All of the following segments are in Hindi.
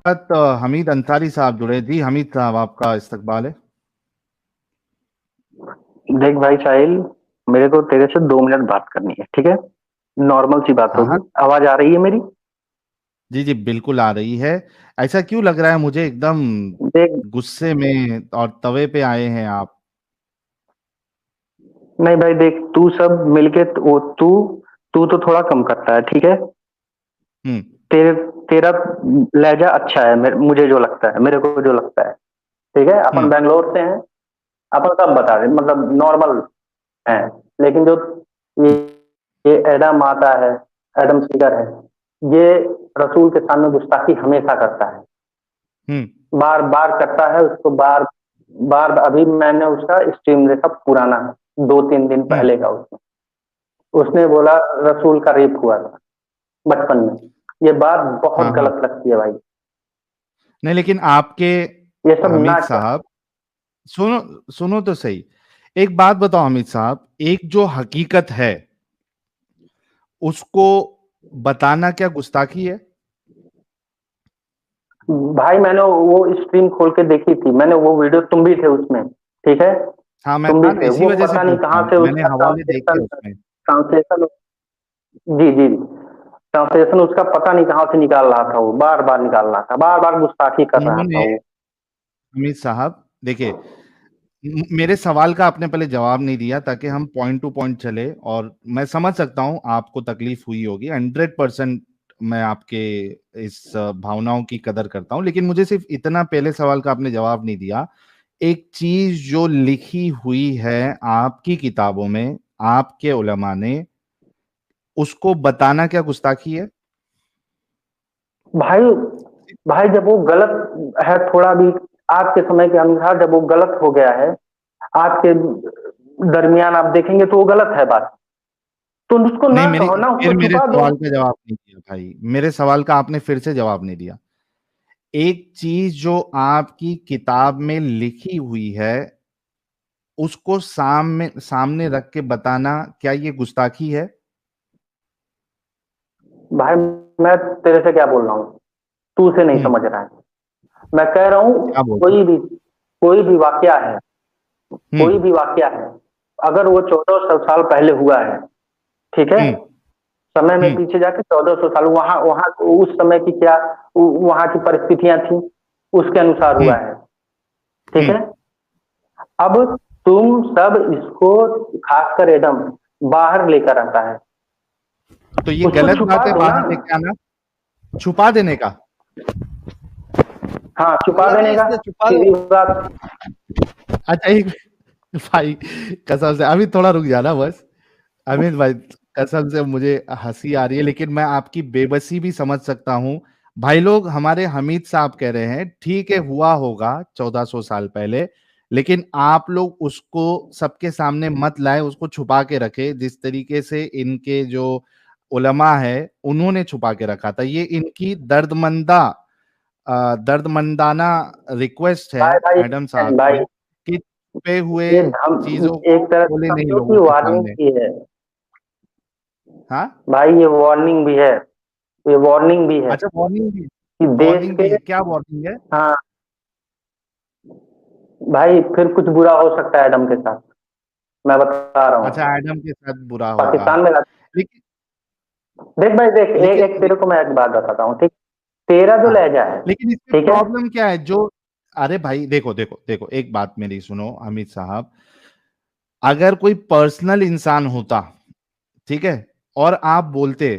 हमीद अंसारी साहब जुड़े। जी हमीद साहब, आपका इस्तकबाल है। देख भाई साहिल, मेरे को तेरे से 2 मिनट बात करनी है, ठीक है? नॉर्मल सी बात हाँ हाँ। होगी। आवाज आ रही है मेरी? जी जी बिल्कुल आ रही है। ऐसा क्यों लग रहा है मुझे एकदम देख, गुस्से में और तवे पे आए हैं आप? नहीं भाई देख, तू सब मिलके वो तू तो थोड़ा कम करता है, ठीक है? हम्म। तेरे तेरा लहजा अच्छा है, मुझे जो लगता है, मेरे को जो लगता है। ठीक है, अपन हम्म। बैंगलोर से हैं। अपन सब बता रहे, मतलब नॉर्मल है। लेकिन जो ये ये एडम आता है, एडम सीगर है, ये रसूल के सामने गुस्ताखी हमेशा करता है। हम्म। बार बार करता है उसको, बार बार। अभी मैंने उसका स्ट्रीम देखा, पुराना, 2-3 दिन हम्म। पहले का। उसने उसने बोला रसूल का रेप हुआ था बचपन में। ये बात हाँ बहुत हाँ। गलत लगती है भाई। नहीं लेकिन आपके ये सब ना हमीद कर। साहब, सुनो सुनो तो सही। एक बात बताओ हमीद साहब, एक जो हकीकत है उसको बताना क्या गुस्ताखी है? भाई मैंने वो स्ट्रीम खोल के देखी थी, मैंने वो वीडियो, तुम भी थे उसमें, ठीक है? हाँ मैं तुम भी था ना, थे। इसी वो वजह से पता नहीं पूछ रहा कहाँ हूँ, से मैंने उसका हवाले देखे ट्रांसलेशन उसमें। ट्रांसलेशन जी जी, ट्रांसलेशन उसका पता नहीं कहाँ से निकाल रहा था। वो बार बार निकाल रहा था, बार बार गुस्ताखी कर रहा था उन्होंने, वो। हमीद साहब देखिए, मेरे सवाल का आपने पहले जवाब नहीं दिया ताकि हम पॉइंट टू पॉइंट चले। और मैं समझ सकता हूं आपको तकलीफ हुई होगी, 100%। मैं आपके इस भावनाओं की कदर करता हूं, लेकिन मुझे सिर्फ इतना, पहले सवाल का आपने जवाब नहीं दिया। एक चीज जो लिखी हुई है आपकी किताबों में, आपके उलमा ने, उसको बताना क्या गुस्ताखी है? भाई भाई, जब वो गलत है थोड़ा भी, आज के समय के अनुसार जब वो गलत हो गया है, आज के दरमियान आप देखेंगे तो वो गलत है बात। तो उसको नहीं, ना मेरी कहो ना, फिर उसको मेरे छुपा दो। सवाल का जवाब नहीं दिया भाई, मेरे सवाल का आपने फिर से जवाब नहीं दिया। एक चीज जो आपकी किताब में लिखी हुई है उसको सामने सामने रख के बताना, क्या ये गुस्ताखी है? भाई मैं तेरे से क्या बोल रहा हूँ, तू उसे नहीं हम्म। समझ रहा है। मैं कह रहा हूँ, क्या बोल रहे कोई भी कोई भी वाकया है, हैं? कोई भी वाकया है, अगर वो 1400 साल पहले हुआ है, ठीक है? हम्म। समय में हम्म। पीछे जाके 1400 साल, वहां वहां उस समय की क्या, वहां की परिस्थितियां थी, उसके अनुसार हुआ हम्म। है, ठीक हम्म। है? अब तुम सब इसको, खासकर एडम, बाहर लेकर आता है। तो ये उसको गलत छुपा बात है दो ना। बाहर लेके आना, छुपा देने का? हाँ, छुपा अल्लाह ने देने का। इससे छुपा दो। सीधी बात। अच्छा एक, भाई कसम से अभी थोड़ा रुक जाना बस। अमित भाई, कसम से मुझे हंसी आ रही है, लेकिन मैं आपकी बेबसी भी समझ सकता हूँ। भाई लोग, हमारे हमीद साहब कह रहे हैं ठीक है हुआ होगा 1400 साल पहले, लेकिन आप लोग उसको सबके सामने मत लाए, उसको छुपा के रखे जिस तरीके से इनके जो उलमा है उन्होंने छुपा के रखा था। ये इनकी दर्दमंदाना रिक्वेस्ट है भाई भाई एडम साहब भाई, की कि छुपे हुए ये चीजों एक को तरह से खोले नहीं समझो लोगों कि के वार्निंग सामने। भी है। हाँ। भाई ये वार्निंग भी है, ये वार्निंग भी है अच्छा वार्निंग भी, कि देश वार्निंग के। भी है, क्या वार्निंग है? हाँ भाई, फिर कुछ बुरा हो सकता है एडम के साथ, मैं बता रहा अच्छा हूँ। एडम के साथ बुरा होगा। पाकिस्तान में लेकिन देख भाई देख, एक लेकिन एक तेरे को मैं एक बात बताता हूँ, ठीक? तेरा जो हाँ, लहजा है, लेकिन इसमें ठीक है? प्रॉब्लम क्या है जो, अरे भाई देखो देखो देखो, एक बात मेरी सुनो हमीद साहब। अगर कोई पर्सनल इंसान होता, ठीक है, और आप बोलते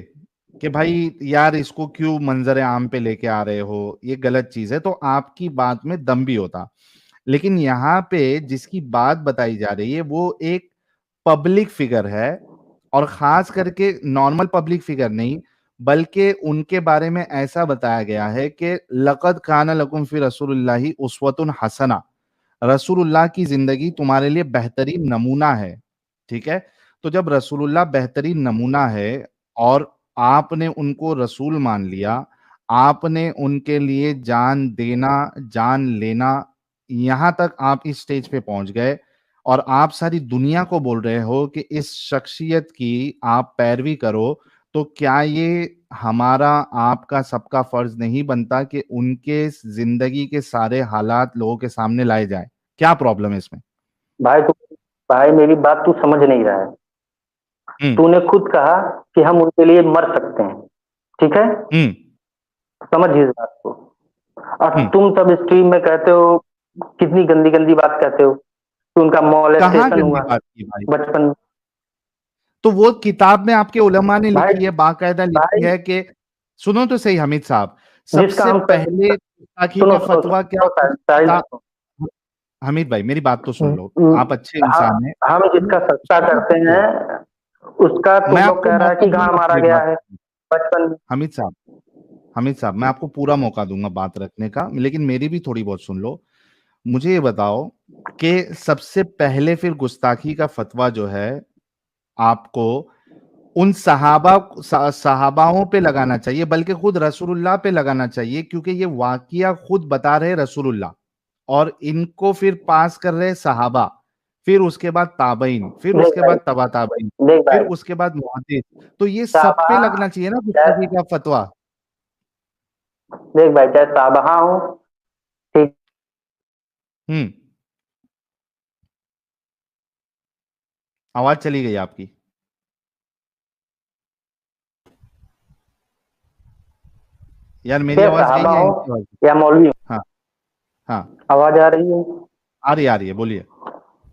कि भाई यार इसको क्यों मंजर आम पे लेके आ रहे हो, ये गलत चीज है, तो आपकी बात में दम भी होता। लेकिन यहाँ पे जिसकी बात बताई जा रही है वो एक पब्लिक फिगर है, और खास करके नॉर्मल पब्लिक फिगर नहीं, बल्कि उनके बारे में ऐसा बताया गया है कि लक़द काना लकुम फी रसूलिल्लाहि उस्वतुन हसना, रसूलुल्लाह की जिंदगी तुम्हारे लिए बेहतरीन नमूना है। ठीक है, तो जब रसूलुल्लाह बेहतरीन नमूना है और आपने उनको रसूल मान लिया, आपने उनके लिए जान देना, जान लेना, यहां तक आप इस स्टेज पे पहुंच गए, और आप सारी दुनिया को बोल रहे हो कि इस शख्सियत की आप पैरवी करो, तो क्या ये हमारा आपका सबका फर्ज नहीं बनता कि उनके जिंदगी के सारे हालात लोगों के सामने लाए जाए? क्या प्रॉब्लम है इसमें? भाई तू भाई मेरी बात तू समझ नहीं रहा है। हम्म। तूने खुद कहा कि हम उनके लिए मर सकते हैं, ठीक है? हम्म। समझ इस बात को। और हम्म। तुम सब स्ट्रीम में कहते हो, कितनी गंदी गंदी बात कहते हो कि उनका कहाँ मॉलेस्टेशन गंदी हुआ बात की भाई? बचपन में। तो वो किताब में आपके उलमा ने भाई लिखी है, बाकायदा लिखी भाई है कि, सुनो तो सही हमीद साहब, जिसका सबसे हम पहले गुस्ताखी सुनो का सुनो फतवा क्या सुनो उस साहिल किताब। सुनो। हमीद भाई मेरी बात तो सुन लो, आप अच्छे हाँ, इंसान हैं। हम जिसका सत्ता सुनो करते तो सही। हैं उसका मैं तुम लोग आपको कह रहा है मौका कि गांड दूंगा मारा पूरी गया बात। है बचपन में। हमीद साहब, हमीद साहब, मैं आपको पूरा मौका दूंगा बात रखने का, लेकिन मेरी भी थोड़ी बहुत सुन लो। मुझे ये बताओ कि सबसे पहले फिर गुस्ताखी का फतवा जो है आपको उन सहाबाओं पे लगाना चाहिए, बल्कि खुद रसूलुल्लाह पे लगाना चाहिए, क्योंकि ये वाकिया खुद बता रहे रसूलुल्लाह, और इनको फिर पास कर रहे सहाबा, फिर उसके बाद ताबईन, फिर देख उसके भाई, बाद तबा ताबईन, देख फिर भाई, उसके बाद मुहद्दिस। तो ये सब साहबा पे लगना चाहिए ना गुस्ताखी चाहे का फतवा। देख भाई, चाहे साहबा हो, ठीक। हम्म। आवाज चली गई आपकी। यार मेरी चाहे आवाज गई साहबा या हो इनकी आवाज? या मौलवी हो। हाँ। हाँ। आवाज आ रही है? आ रही है, बोलिए।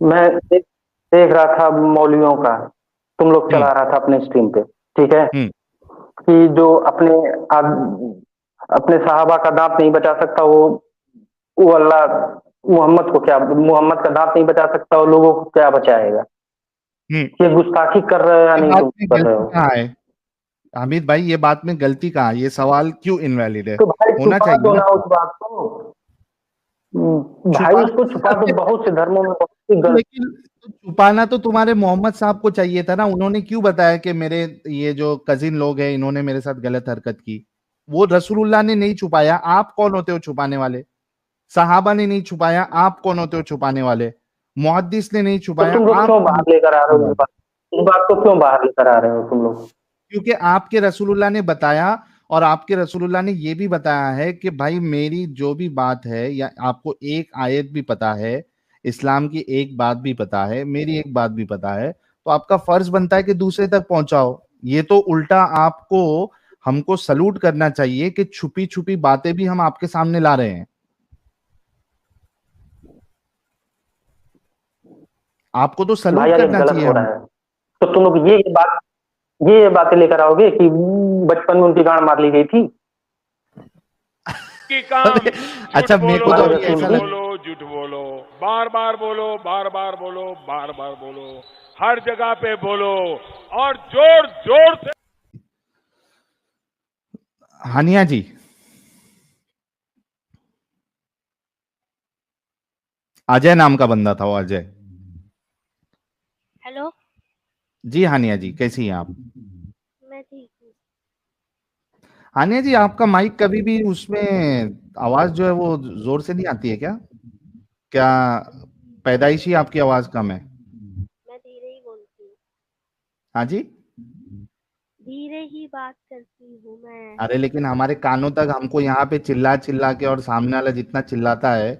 मैं देख रहा था मौलवियों का, तुम लोग हम्म। चला रहा था अपने स्ट्रीम पे, ठीक है? हम्म। कि जो अपने साहबा का दांत नहीं बचा सकता, वो अल्लाह मोहम्मद का दांत नहीं बचा सकता, वो लोगों को क्या बचाएगा? हम्म। ये गुस्ताखी कर रहे हो या ये नहीं बात तुम में कर रहे गलती हो? कहाँ है हामिद भाई? ये बात में गलती कहाँ है? ये सवाल क्यों इनवैलिड है? तो भाई होना छुपा चाहिए दो ना। ना उस बात को। भाई छुपा उसको छुपा दो, अरे, बहुत से धर्मों में बहुत सी गलत। लेकिन तो छुपाना तो तुम्हारे मोहम्मद साहब को चाहिए था ना। उन्होंने क्यों बताया कि मेरे ये जो कजिन लोग हैं इन्होंने मेरे साथ गलत हरकत की? वो रसूलुल्लाह ने नहीं छुपाया, आप कौन होते हो छुपाने वाले? सहाबा ने नहीं छुपाया, आप कौन होते हो छुपाने वाले? मुहद्दिस ने नहीं तो छुपाया, तुम लोग आप क्यों कौन बाहर होते हो लेकर आ रहे छुपाने हो वाले? इस बात को क्यों बाहर लेकर आ रहे हो तुम लोग? क्योंकि आपके रसूलुल्लाह ने बताया, और आपके रसूलुल्लाह ने ये भी बताया है कि भाई मेरी जो भी बात है, या आपको एक आयत भी पता है, इस्लाम की एक बात भी पता है, मेरी एक बात भी पता है, तो आपका फर्ज बनता है कि दूसरे तक पहुंचाओ। ये तो उल्टा आपको हमको सलूट करना चाहिए कि छुपी छुपी बातें भी हम आपके सामने ला रहे हैं। आपको तो भाई सलूट यार ये करना गलत चाहिए हो हम। रहा है। तो तुम लोग ये बातें लेकर आओगे कि बचपन में उनकी गांड मार ली गई थी की काम। अरे, झूठ अच्छा मेरे को तो बोलो, हमारे अभी झूठ रसूल ऐसा की। लग बोलो, झूठ बोलो, बार बार बोलो, बार बार बोलो, बार बार बोलो, हर जगह पे बोलो, और जोर जोर से। हानिया जी, अजय नाम का बंदा था वो, अजय। हेलो। जी हानिया जी, कैसी हैं आप? मैं ठीक हूँ। हानिया जी, आपका माइक कभी भी उसमें आवाज जो है वो जोर से नहीं आती है क्या? क्या पैदाइशी आपकी आवाज कम है? मैं धीरे ही बोलती हूँ। हाँ जी। धीरे ही बात करती हूँ मैं। अरे लेकिन हमारे कानों तक, हमको यहाँ पे चिल्ला चिल्ला के, और सामने वाला जितना चिल्लाता है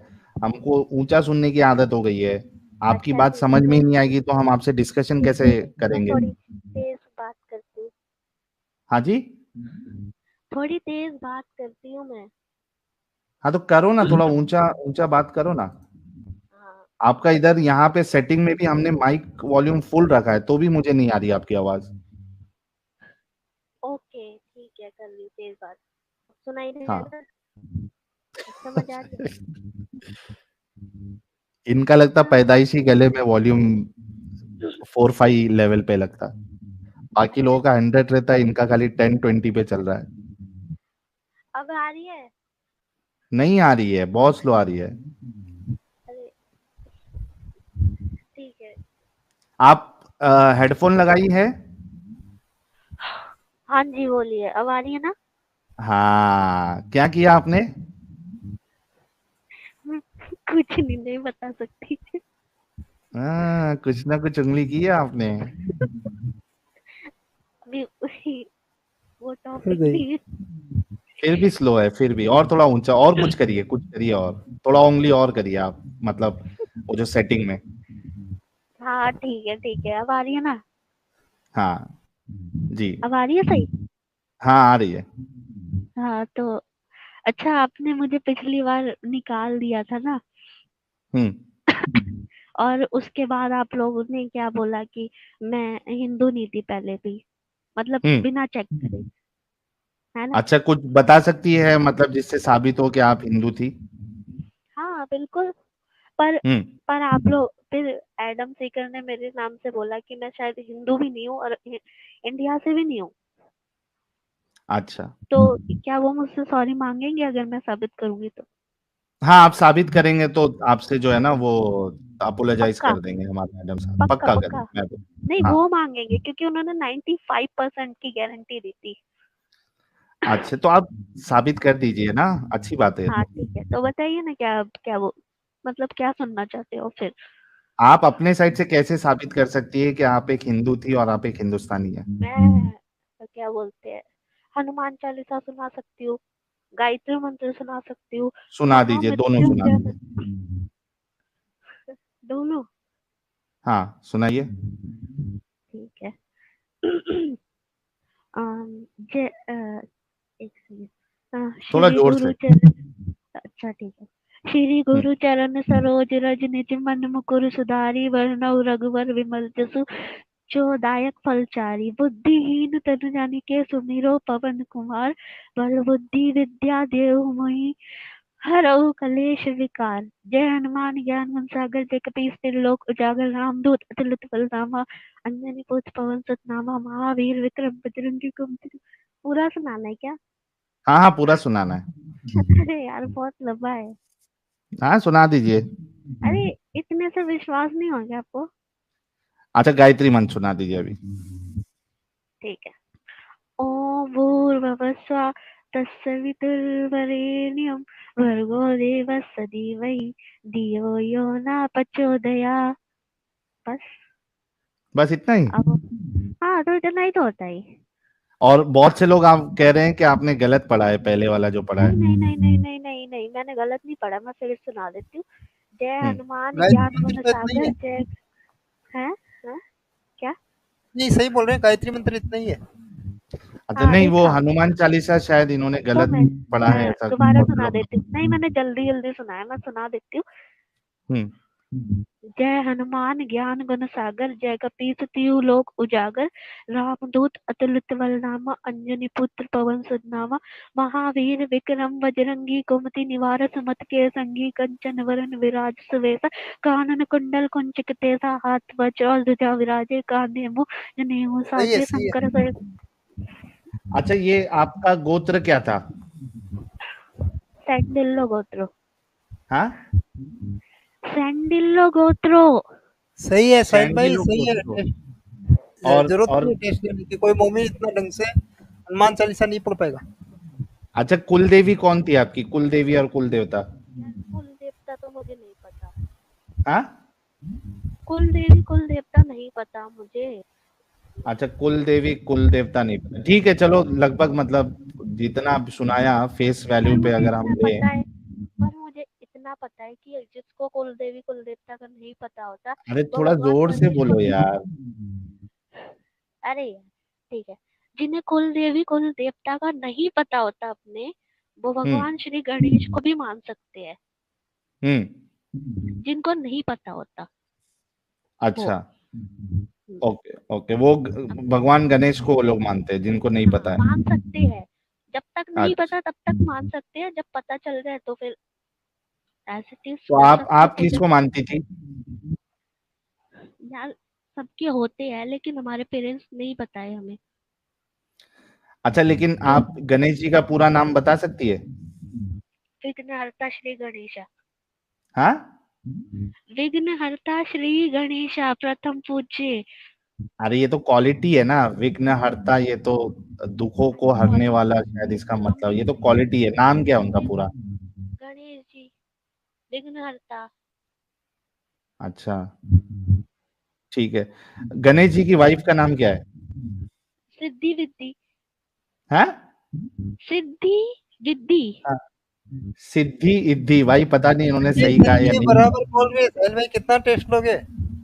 हमको ऊंचा सुनने की आदत हो गई है। आपकी अच्छा बात ठीक समझ है, में ही तो नहीं आएगी तो हम आपसे डिस्कशन कैसे मैं करेंगे? थोड़ी तेज बात करती हूँ। हाँ जी। थोड़ी तेज बात करती हूँ मैं। हाँ तो करो ना, थोड़ा ऊंचा ऊंचा बात करो ना। हाँ। आपका इधर यहाँ पे सेटिंग में भी हमने माइक वॉल्यूम फुल रखा है, तो भी मुझे नहीं आ रही आपकी आवाज। ओके ठीक है, कर रही हूँ तेज बात। अब सुनाई दे रहा हाँ। है ना? अब समझ आ रही है? इनका लगता हाँ। पैदाइशी गले में वॉल्यूम 4-5 लेवल पे लगता। बाकी लोगों का 100 रहता है, इनका खाली 10-20 पे चल रहा है। अब आ रही है? नहीं आ रही है, बहुत स्लो आ रही है। अरे ठीक है। आप हेडफोन लगाई है? हाँ जी बोलिए, अब आ रही है ना? हाँ, क्या किया आपने? कुछ नहीं बता सकती। हाँ, कुछ ना कुछ उंगली की है आपने। अभी वो फिर टॉपिक गई। नहीं है। फिर भी स्लो है, फिर भी और थोड़ा ऊंचा, और कुछ करिए और थोड़ा उंगली और करिए आप, मतलब वो जो सेटिंग में। हाँ ठीक है, अब आ रही है ना? हाँ जी, अब आ रही है सही? हाँ आ रही है। हाँ तो अच्छा, आपने मुझे पिछली बार निकाल दिया था ना, हम्म और उसके बाद आप लोगों ने क्या बोला कि मैं हिंदू नहीं थी पहले भी, मतलब हम्म बिना चेक करे, है ना? अच्छा, कुछ बता सकती है मतलब जिससे साबित हो कि आप हिंदू थी? हाँ बिल्कुल। पर हम्म पर आप लोग फिर एडम सीकर ने मेरे नाम से बोला कि मैं शायद हिंदू भी नहीं हूँ और इंडिया से भी नहीं हूँ। अच्छा, तो क्या वो मुझसे सॉरी मांगेंगे अगर मैं साबित करूंगी तो? हाँ आप साबित करेंगे तो आपसे जो है ना वो अपोलोजाइज पक्का कर देंगे हमारे मैडम साहब, पक्का पक्का पक्का। करेंगे, मैं तो। नहीं, हाँ वो मांगेंगे क्योंकि उन्होंने 95% की गारंटी दी थी। अच्छा, तो आप साबित कर दीजिए ना, अच्छी बात है ये हाँ तो। ठीक है, तो बताइए ना क्या क्या वो, मतलब क्या सुनना चाहते हो फिर? आप अपने साइड से कैसे साबित कर सकती है कि आप एक हिंदू थी और आप एक हिंदुस्तानी है? मैं क्या बोलते हैं, हनुमान चालीसा सुना सकती हूँ, गायत्री मंत्र सुना सकती हूँ, सुना दीजिए, दोनों सुना महामृत्युंजय दीजिए। दोनों। हाँ सुनाइए। ठीक है। जय एक सेकंड। थोड़ा श्री जोर से। गुरु चरण, अच्छा ठीक है। श्री हम्म गुरु चरण सरोज रज निज मन मुकुर सुधारी वरनउ रघुवर विमल जसु जो दायक फलचारी बुद्धिहीन तनु जानिके सुमिरो पवन कुमार बल बुद्धि विद्या देहु मोहि हरऊ कलेश विकार। जय हनुमान ज्ञान गुण सागर जय कपीस लोक उजागर रामदूत अतुलित बलधामा अंजनी पुत्र पवन सुत नामा महावीर विक्रम बजरंगी कुमति। पूरा सुनाना है क्या? हाँ हाँ पूरा सुनाना है। अरे यार बहुत लंबा है। हाँ सुना दीजिए। अरे इतने से विश्वास नहीं हो गया आपको? अच्छा गायत्री मंत्र सुना दीजिए अभी। ठीक है। ओम भूर्भुवस्सुः तत्सवितुर्वरेण्यं भर्गो देवस्य धीमहि धियो यो न प्रचोदयात्। बस। बस इतना ही? अब हाँ, तो इतना ही तो होता है। और बहुत से लोग आप कह रहे हैं कि आपने गलत पढ़ा है, पहले वाला जो पढ़ा नहीं है। नहीं नहीं नहीं नहीं नहीं नहीं, मैंने गलत नहीं पढ़ा, मैं फिर सुना देती हूँ। जय हम्म हनुमान ज्ञान गायत्री गुण मंत्र तो इतना ही सागर है। जय। है? हाँ? क्या? नहीं, सही बोल रहे हैं, गायत्री मंत्र इतना ही है। अच्छा, हाँ नहीं एक वो था। हनुमान चालीसा शायद इन्होंने तो गलत पढ़ा है, मैं ऐसा दोबारा बहुत से सुना लोग। देती हूँ, नहीं मैंने जल्दी जल्दी सुनाया, मैं सुना देती हूँ। हम्म जय हनुमान ज्ञान गुण सागर जय कपीस तिहु लोक उजागर रामदूत अतुलित बल नामा अंजनी पुत्र पवन सुत नामा महावीर विक्रम बजरंगी कुमति निवार सुमति के संगी कंचन वरन विराज सुवेश कानन कुंडल कुंचित तेसा हाथ वज्र ध्वजा विराजे कांधे मुख जनेऊ सही है, साजे सही है। शंकर सर। अच्छा, ये आपका गोत्र क्या था? सैंडिल्लो गोत्रो। हाँ, सैंडिल्लो गोत्रो। सही है साहिल भाई, सैंडिलो सही है। गोत्र। जरूरत और नहीं है टेस्ट देने की, कोई मोमिन इतना ढंग से हनुमान चालीसा नहीं पढ़ पाएगा। अच्छा, कुल देवी कौन थी आपकी, कुल देवी और कुल देवता? यार कुल देवता तो मुझे नहीं पता। हाँ, कुल देवी कुल देवता नहीं पता मुझे। अच्छा कुल देवी कुल देवता नहीं पता, ठीक है चलो, लगभग मतलब जितना आप सुनाया फेस पर वैल्यू पे मुझे अगर हम इतना लें। पता है, पर मुझे इतना पता है कि जिसको कुल देवी कुल देवता का नहीं पता होता अरे वो थोड़ा भगवान जोर से गणेश को बोलो भी। यार। अरे यार ठीक है, जिन्हें कुल देवी कुल देवता का नहीं पता होता अपने, वो हम्म भगवान श्री गणेश को भी मान सकते हैं। हम्म जिनको नहीं पता होता वो। अच्छा, ओके ओके, वो भगवान गणेश को वो लोग मानते हैं जिनको नहीं हाँ पता है। मान सकते हैं, जब तक नहीं अच्छा, पता तब तक मान सकते हैं, जब पता चल जाए तो फिर ऐसे चीज तो कर सकते आप थे। किसको मानती थी? यार सबके होते हैं लेकिन हमारे पेरेंट्स नहीं बताए हमें। अच्छा, लेकिन तो आप गणेश जी का पूरा नाम बता सकती है? विघ्नहर्ता श्री गणेशा। हाँ, विघ्नहर्ता श्री गणेशा प्रथम पूज्य। अरे ये तो क्वालिटी है ना, विघ्न हरता, ये तो दुखों को हरने वाला, शायद इसका नाम मतलब, भी ये तो क्वालिटी है, नाम क्या है उनका गणेश, पूरा? गणेश जी विघ्नहर्ता। अच्छा ठीक है, गणेश जी की वाइफ का नाम क्या है? सिद्धि विद्धि। है? सिद्धि जिद्दी। सिद्धि इद्धि, भाई पता नहीं इन्होंने ये सही कहा या ये नहीं। बराबर बोल रहे हैं साहिल भाई, कितना टेस्ट लोगे?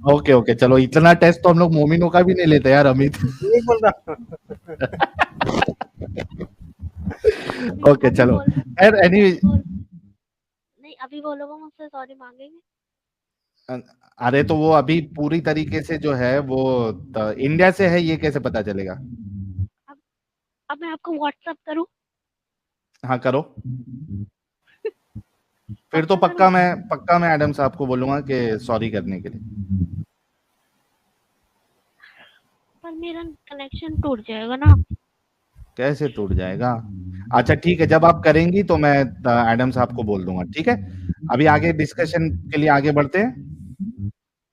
ओके ओके, चलो इतना टेस्ट तो हम लोग मोमिनों का भी नहीं लेते यार अमित। ये बोल रहा हूँ। ओके अभी चलो, बोल खैर एनी, नहीं, अभी बोलोगे मुझसे सॉरी मांगेंगे? अरे तो वो अभी पूरी तरीके से जो है वो इंडिया से है, ये कैसे पता चलेगा? अब मैं आपको व्हाट्सएप करूं? हाँ करो, फिर तो पक्का करूं? पक्का मैं एडम साहब को बोलूंगा कि सॉरी करने के लिए। पर मेरा कनेक्शन टूट जाएगा ना। कैसे टूट जाएगा? अच्छा ठीक है, जब आप करेंगी तो मैं एडम साहब को बोल दूंगा, ठीक है? अभी आगे डिस्कशन के लिए आगे बढ़ते हैं।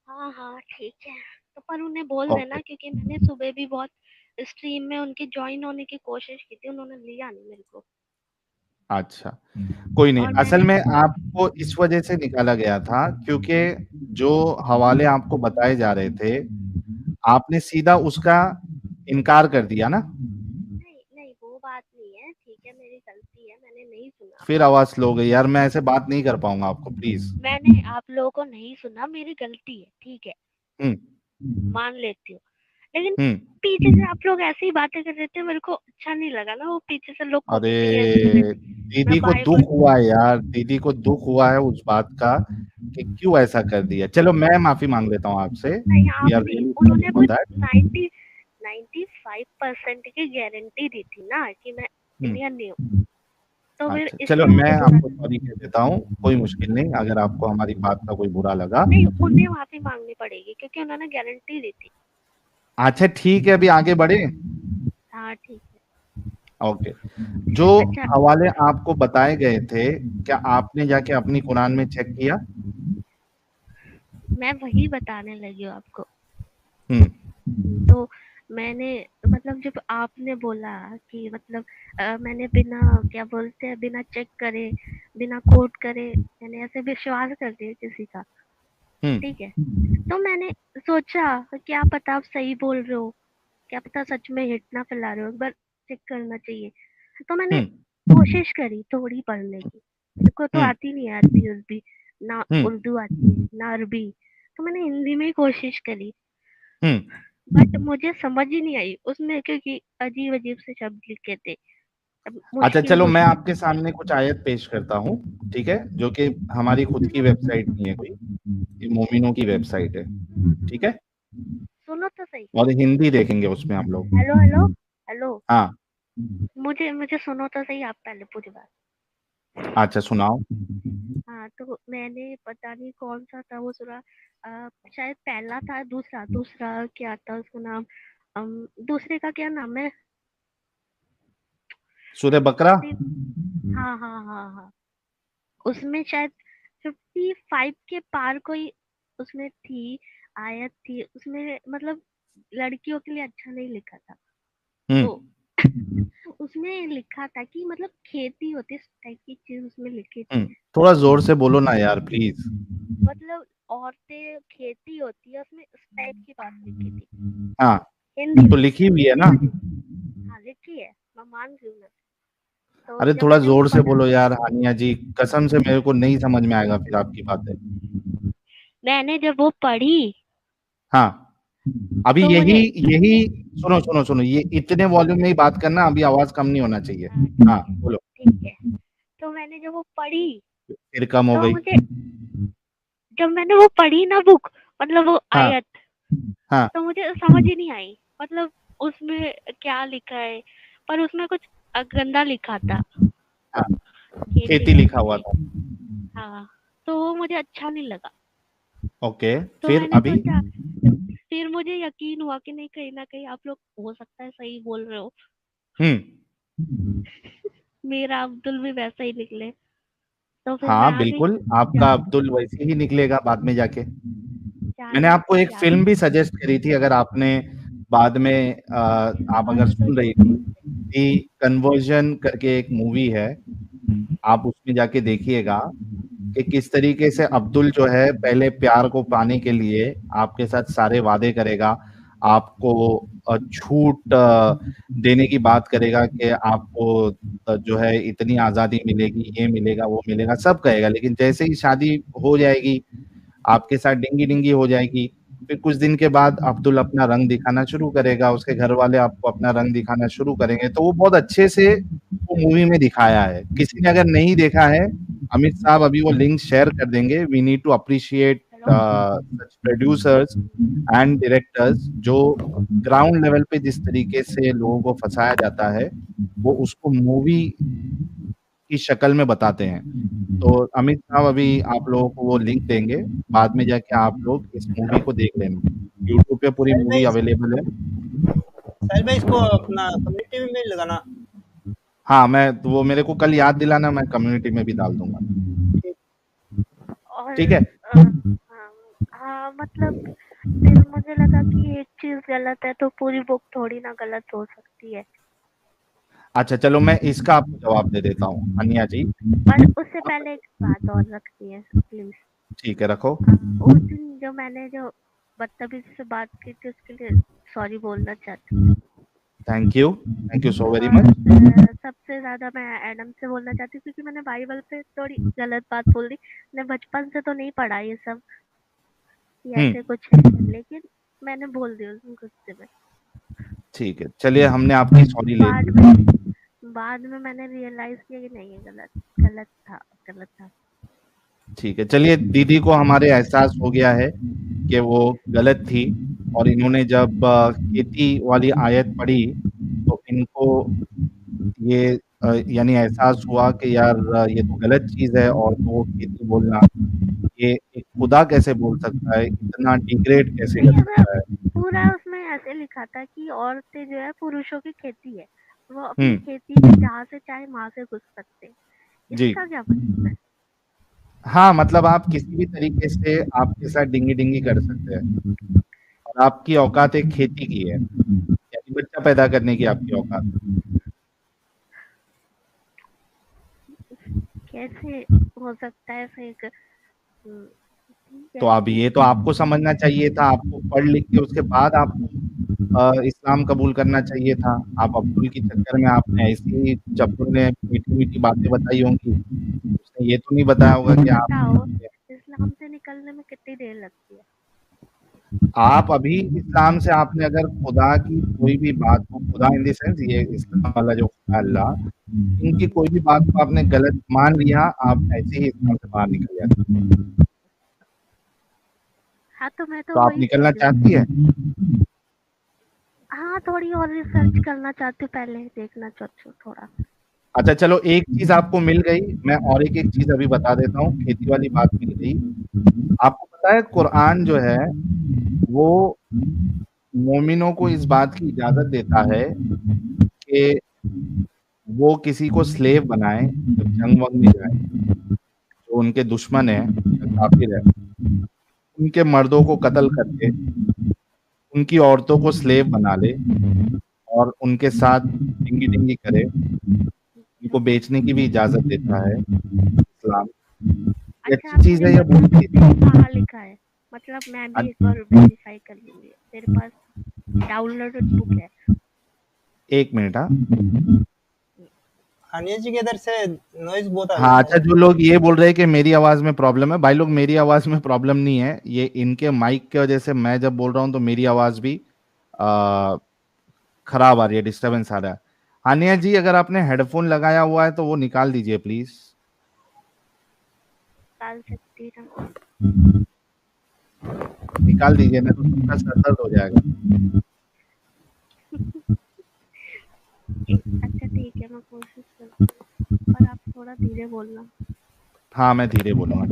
हाँ हाँ ठीक है। तो पर उन्हें बोल ओके, देना, क्योंकि मैंने सुबह भी बहुत स्ट्रीम में उनके ज्वाइन होने की कोशिश की थी, उन्होंने लिया नहीं मेरे को। अच्छा कोई नहीं, और असल मैंने में आपको इस वजह से निकाला गया था क्योंकि जो हवाले आपको बताए जा रहे थे, आपने सीधा उसका इनकार कर दिया ना। नहीं नहीं, वो बात नहीं है, ठीक है, मेरी गलती है, मैंने नहीं सुना। फिर आवाज स्लो हो गई यार, मैं ऐसे बात नहीं कर पाऊंगा आपको, प्लीज। मैंने आप लोगों को नहीं सुना, मेरी गलती है, ठीक है, हम्म मान लेती हूँ। लेकिन हम्म पीछे से आप लोग ऐसी ही बातें कर रहे थे, मेरे को अच्छा नहीं लगा ना। वो पीछे से लोग अरे कमेंट ऐसे कर रहे थे, मैं दीदी को दुख बाइबल। हुआ है यार, दीदी को दुख हुआ है उस बात का कि क्यों ऐसा कर दिया। चलो मैं माफी मांग लेता हूँ आपसे, नहीं, वी आप आर नहीं, रियली उन्होंने सॉरी वो फॉर दैट। 95% की गारंटी दी थी ना कि मैं इंडियन नहीं हूँ, तो फिर अच्छा चलो, इसलिए मैं मुझे बुरा। आपको सॉरी कह देता हूँ, कोई मुश्किल नहीं, अगर आपको हमारी बात का कोई बुरा लगा। नहीं, उन्हें माफी मांगनी पड़ेगी क्योंकि उन्होंने गारंटी दी थी। अच्छा ठीक है, अभी आगे बढ़े। हाँ ठीक है। ओके, जो अच्छा, हवाले आपको बताए गए थे, क्या आपने जाके अपनी कुरान में चेक किया? मैं वही बताने लगी हूँ आपको। हम्म तो मैंने, मतलब जब आपने बोला कि मतलब मैंने बिना, क्या बोलते हैं, बिना चेक करे, बिना कोट करे मैंने ऐसे विश्वास कर दिया किसी का, ठीक है, तो मैंने सोचा क्या पता आप सही बोल रहे हो, क्या पता सच में हिट ना फैला रहे हो, एक बार चेक करना चाहिए। तो मैंने हम्म कोशिश करी थोड़ी पढ़ने की, मेरे को तो हम्म आती नहीं है अरबी उर्बी, ना हम्म उर्दू आती है ना अरबी, तो मैंने हिंदी में ही कोशिश करी। हम्म बट मुझे समझ ही नहीं आई उसमें, क्योंकि अजीब अजीब से शब्द लिखे थे, अच्छा मुश्किल चलो, मैं मुश्किल। आपके सामने कुछ आयत पेश करता हूँ, ठीक है, जो कि हमारी खुद की वेबसाइट नहीं है कोई, ये मोमिनो की वेबसाइट है, ठीक है, सुनो तो सही। और हिंदी देखेंगे उसमें हम लोग। हेलो हेलो हेलो, हाँ मुझे मुझे सुनो तो सही, आप पहले पूरी बात। अच्छा सुनाओ। हाँ, तो मैंने पता नहीं कौन सा था वो सूरा, शायद पहला था, दूसरा दूसरा क्या था उसका नाम, दूसरे का क्या नाम है? सूरह बकरा। हाँ हाँ हाँ हाँ, उसमें शायद 55 के पार कोई उसमें थी, आयत थी उसमें, मतलब लड़कियों के लिए अच्छा नहीं लिखा था। तो हम्म उसमें लिखा था कि मतलब खेती होती है, इस टाइप की चीज उसमें लिखी थी। थोड़ा जोर से बोलो ना यार प्लीज। मतलब औरतें खेती होती है, उसमें इस टाइप की बात लिखी थी हाँ हिंदी तो में। लिखी हुई है ना। हाँ लिखी है, मैं मान रही हूँ ना। तो अरे जब थोड़ा मैंने वो जोर से पढ़ा, बोलो यार हानिया जी, कसम से मेरे को नहीं समझ में आएगा फिर आपकी बातें। मैंने जब वो पढ़ी हाँ अभी तो यही मुझे, यही सुनो सुनो सुनो, ये इतने वॉल्यूम में ही बात करना, अभी आवाज कम नहीं होना चाहिए। हाँ बोलो। ठीक है, तो मैंने जब वो पढ़ी फिर कम हो तो गई। मुझे, जब मैंने वो पढ़ी ना बुक, मतलब वो हाँ आयत, हाँ तो मुझे समझ ही नहीं आई, मतलब उसमें क्या लिखा है, पर उसमें कुछ गंदा लिखा था, हाँ खेती खेती लिखा हुआ खेती। था। हाँ, तो वो मुझे अच्छा नहीं लगा। ओके तो फिर मैंने अभी। सोचा, फिर मुझे यकीन हुआ कि नहीं, कहीं ना कहीं आप लोग हो सकता है सही बोल रहे हो। हम्म मेरा अब्दुल भी वैसा ही निकले, तो फिर मैं हाँ आ गई बिल्कुल, आपका अब्दुल वैसे ही निकलेगा बाद में जाके। मैंने चाइना आपको एक चाइना। फिल्म भी सजेस्ट करी थी, अगर आपने बाद में आप अगर अभी तो सुन रही झूठ थी, बोलते हैं। कि कन्वर्जन करके एक मूवी है, आप उसमें जाके देखिएगा कि किस तरीके से अब्दुल जो है पहले प्यार को पाने के लिए आपके साथ सारे वादे करेगा, आपको छूट देने की बात करेगा कि आपको जो है इतनी आज़ादी मिलेगी, ये मिलेगा, वो मिलेगा, सब कहेगा। लेकिन जैसे ही शादी हो जाएगी, आपके साथ डिंगी-डिंगी हो जाएगी, फिर कुछ दिन के बाद अब्दुल अपना रंग दिखाना शुरू करेगा, उसके घर वाले आपको अपना रंग दिखाना शुरू करेंगे। तो वो बहुत अच्छे से वो मूवी में दिखाया है। किसी ने अगर नहीं देखा है, अमित साहब अभी वो लिंक शेयर कर देंगे। We need to appreciate such producers and directors जो ग्राउंड लेवल पे जिस तरीके से लोगों को फँसाया जाता है, वो उसको मूवी की शक्ल में बताते हैं। तो अमित साहब अभी आप लोगों को वो लिंक देंगे, बाद में जाके आप लोग इस मूवी को देख लेना। यूट्यूब पे पूरी साहिल मूवी भाई अवेलेबल है। साहिल भाई इसको अपना कम्युनिटी में मेल लगाना। हाँ, वो मेरे को कल याद दिलाना, मैं कम्युनिटी में भी डाल दूँगा। और ठीक है? हाँ, मतलब फिर मुझे लगा कि एक चीज़ गलत है तो पूरी बुक थोड़ी ना गलत हो सकती है। अच्छा चलो मैं इसका आपको जवाब दे देता हूँ, अनिया जी। पर उससे पहले एक बात और रखनी है प्लीज़। ठीक है, रखो। उस दिन जो मैंने जो बदतमीज़ी से बात की थी उसके लिए सॉरी बोलना चाहती हूँ। थैंक यू सो वेरी और मच। सबसे ज़्यादा मैं एडम से बोलना चाहती हूँ क्योंकि मैंने बाइबल पे थोड़ी गलत बात बोल दी। मैंने बचपन से तो नहीं पढ़ा ये सब कि ऐसे कुछ है, लेकिन मैंने बोल दिया उसमें गुस्से में। ठीक है, चलिए हमने आपकी सॉरी ले ली। बाद में मैंने रियलाइज़ किया कि नहीं ये गलत था। ठीक है, चलिए दीदी को हमारे एहसास हो गया है कि वो गलत थी और इन्होंने जब खेती वाली आयत पढ़ी तो इनको ये यानी एहसास हुआ कि यार ये तो गलत चीज़ है और तो वो खेती बोलना, ये एक खुदा कैसे बोल सकता है, इतना डिग्रेड कैसे कर सकता है? पूरा उसमें ऐसे लिखा था कि औरतें जो है पुरुषों की खेती है, वो अपनी हुँ, खेती में जहाँ से चाहे वहाँ से घुस सकते हैं। जी। इसका क्या मतलब है? हाँ, मतलब आप किसी भी तरीके से आपके साथ डिंगी-डिंगी कर सकते हैं और आपकी औकात एक खेती की है, यानी बच्चा पैदा करने की आपकी औकात है। कैसे हो सकता है फेक? ठीक तो है। अब ये तो आपको समझना चाहिए था, आपको पढ़ लिख के उसके बाद आपको इस्लाम कबूल करना चाहिए था। आप अब्दुल के चक्कर में आपने ऐसी ही चप्पू ने मीठी-मीठी बातें बताई होंगी। उसने ये तो नहीं बताया होगा कि बताओ, आप इस्लाम से निकलने में कितनी देर लगती है? आप अभी इस्लाम से आपने अगर खुदा की कोई भी बात को, खुदा इन द सेंस ये इस्लाम वाला जो खुदा अल्लाह, इनकी कोई भी बात को आपने गलत मान लिया, आप ऐसे ही इस्लाम से बाहर निकल जाते। हाँ, तो मैं तो तो आप वही कह निकलना रही हूँ। चाहती हैं? हाँ, थोड़ी और रिसर्च करना चाहती हूँ, पहले देखना चाहती हूँ थोड़ा। अच्छा चलो एक चीज़ आपको मिल गई, मैं और एक-एक चीज़ अभी बता देता हूँ, खेती वाली बात मिल गई। आपको पता है कुरान जो है, वो मोमिनों को इस बात की इजाज़त देता है कि वो किसी को स्लेव बनाएँ, जब जंग-वंग में जाएँ। जो उनके दुश्मन हैं या काफ़िर हैं, उनके मर्दों को कत्ल करके, उनकी औरतों को स्लेव बना ले और उनके साथ डिंगी-डिंगी करे, उनको बेचने की भी इजाज़त देता है इस्लाम। ये अच्छा, अच्छी आप चीज़ मुझे है या बता बुरी चीज़ सकते है? हो कहाँ लिखा है? मतलब मैं भी एक बार वेरीफाई कर लूँगी। मेरे पास डाउनलोडेड बुक है। 1 मिनट हाँ। हानिया जी के इधर से नॉइज बहुत आ रही है हाँ, अच्छा शायद। जो लोग ये बोल रहे हैं कि मेरी आवाज़ में प्रॉब्लम है, भाई लोग मेरी आवाज़ में प्रॉब्लम नहीं है, ये इनके माइक की वज़ह से मैं जब बोल रहा हूँ तो मेरी आवाज़ भी अ, खराब आ रही है, डिस्टर्बेंस आ रहा है। हानिया जी अगर आपने हेडफ़ोन लगाया हुआ है तो वो निकाल दीजिए प्लीज़। निकाल सकती हूँ। निकाल दीजिए नहीं तो सबका सर दर्द हो जाएगा। अच्छा ठीक है, मैं कोशिश करती हूँ, पर आप थोड़ा धीरे बोलना। हाँ, मैं धीरे बोलूँगा।